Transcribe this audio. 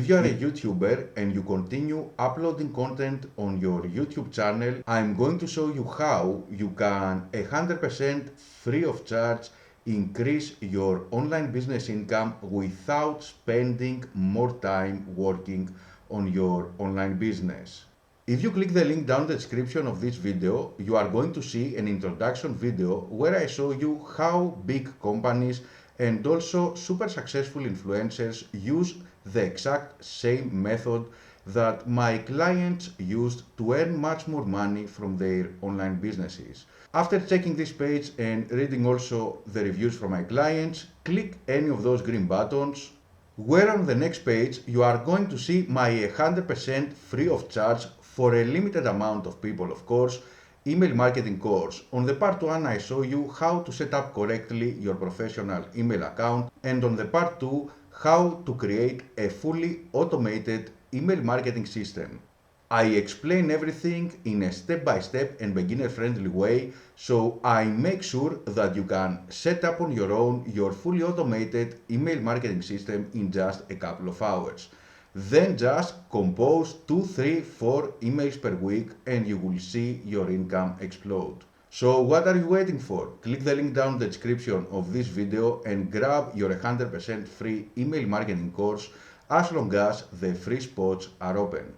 If you are a YouTuber and you continue uploading content on your YouTube channel, I'm going to show you how you can 100% free of charge increase your online business income without spending more time working on your online business. If you click the link down the description of this video, you are going to see an introduction video where I show you how big companies and also super successful influencers use the exact same method that my clients used to earn much more money from their online businesses. After checking this page and reading also the reviews from my clients, click any of those green buttons, where on the next page you are going to see my 100% free of charge for a limited amount of people, of course, email marketing course. On the part 1 I show you how to set up correctly your professional email account, and on the part 2 how to create a fully automated email marketing system. I explain everything in a step-by-step and beginner-friendly way, so I make sure that you can set up on your own your fully automated email marketing system in just a couple of hours. Then just compose 2, 3, 4 emails per week and you will see your income explode. So what are you waiting for? Click the link down the description of this video and grab your 100% free email marketing course as long as the free spots are open.